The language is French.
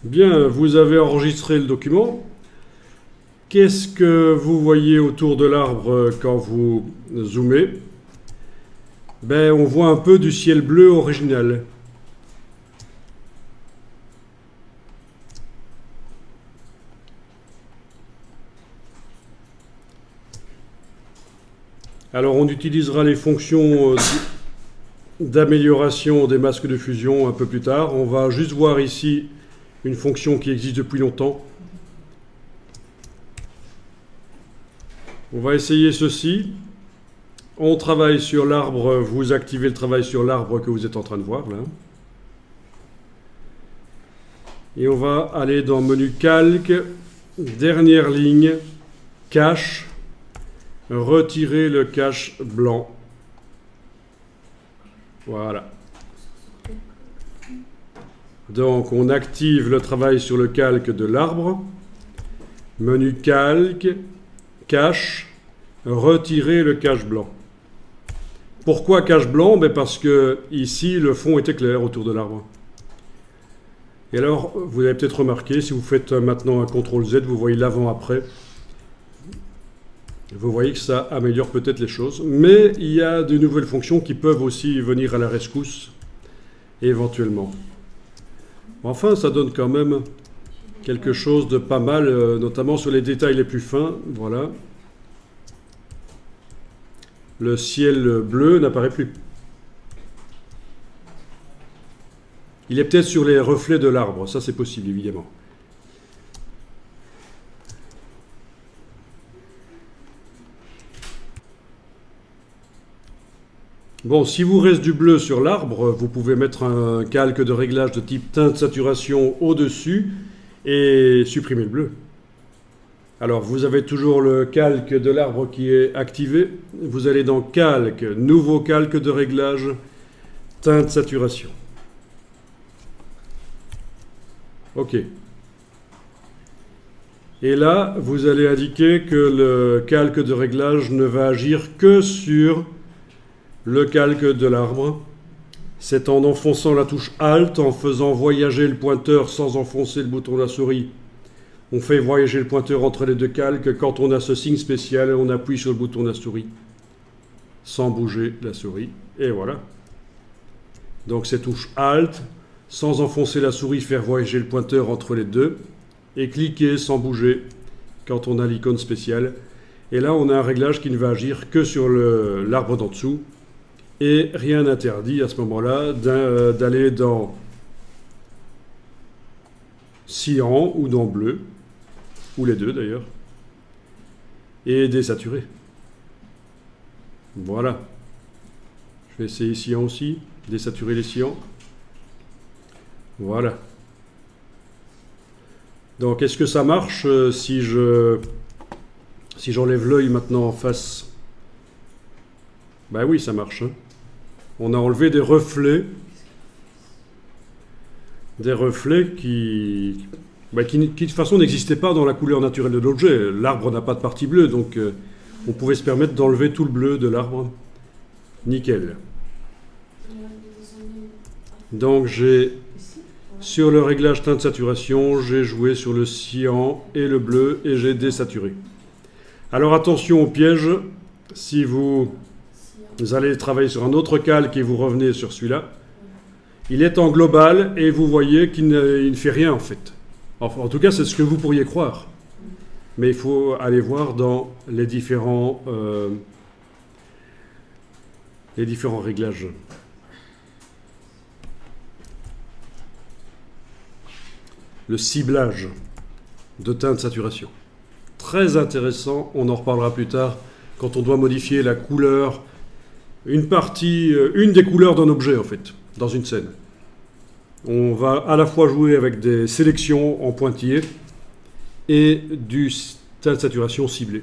Bien, vous avez enregistré le document. Qu'est-ce que vous voyez autour de l'arbre quand vous zoomez? Ben, on voit un peu du ciel bleu original. Alors, on utilisera les fonctions d'amélioration des masques de fusion un peu plus tard. On va juste voir ici une fonction qui existe depuis longtemps. On va essayer ceci. On travaille sur l'arbre, vous activez le travail sur l'arbre que vous êtes en train de voir là. Et on va aller dans menu calque, dernière ligne, cache, retirer le cache blanc. Voilà. Donc on active le travail sur le calque de l'arbre. Menu calque, cache, retirer le cache blanc. Pourquoi cache blanc? Parce que ici le fond était clair autour de l'arbre. Et alors vous avez peut-être remarqué, si vous faites maintenant un CTRL Z, vous voyez l'avant-après. Vous voyez que ça améliore peut-être les choses. Mais il y a de nouvelles fonctions qui peuvent aussi venir à la rescousse, éventuellement. Enfin, ça donne quand même quelque chose de pas mal, notamment sur les détails les plus fins. Voilà. Le ciel bleu n'apparaît plus. Il est peut-être sur les reflets de l'arbre. Ça, c'est possible, évidemment. Bon, si vous reste du bleu sur l'arbre, vous pouvez mettre un calque de réglage de type teinte saturation au-dessus et supprimer le bleu. Alors, vous avez toujours le calque de l'arbre qui est activé. Vous allez dans calque, nouveau calque de réglage, teinte saturation. OK. Et là, vous allez indiquer que le calque de réglage ne va agir que sur le calque de l'arbre. C'est en enfonçant la touche Alt, en faisant voyager le pointeur sans enfoncer le bouton de la souris. On fait voyager le pointeur entre les deux calques. Quand on a ce signe spécial, on appuie sur le bouton de la souris sans bouger la souris. Et voilà. Donc c'est touche Alt, sans enfoncer la souris, faire voyager le pointeur entre les deux. Et cliquer sans bouger quand on a l'icône spéciale. Et là, on a un réglage qui ne va agir que sur l'arbre d'en dessous. Et rien n'interdit à ce moment-là d'aller dans cyan ou dans bleu, ou les deux d'ailleurs, et désaturer. Voilà. Je vais essayer cyan aussi, désaturer les cyans. Voilà. Donc est-ce que ça marche si j'enlève l'œil maintenant en face? Ben oui, ça marche. Hein. On a enlevé des reflets qui de toute façon n'existaient pas dans la couleur naturelle de l'objet. L'arbre n'a pas de partie bleue, donc on pouvait se permettre d'enlever tout le bleu de l'arbre. Nickel. Donc sur le réglage teinte saturation, j'ai joué sur le cyan et le bleu et j'ai désaturé. Alors attention au piège, si vous allez travailler sur un autre calque et vous revenez sur celui-là, il est en global et vous voyez qu'il ne fait rien en fait. Enfin, en tout cas, c'est ce que vous pourriez croire. Mais il faut aller voir dans les différents réglages. Le ciblage de teinte saturation. Très intéressant, on en reparlera plus tard quand on doit modifier la couleur, une des couleurs d'un objet en fait, dans une scène. On va à la fois jouer avec des sélections en pointillés et du teinte saturation ciblée.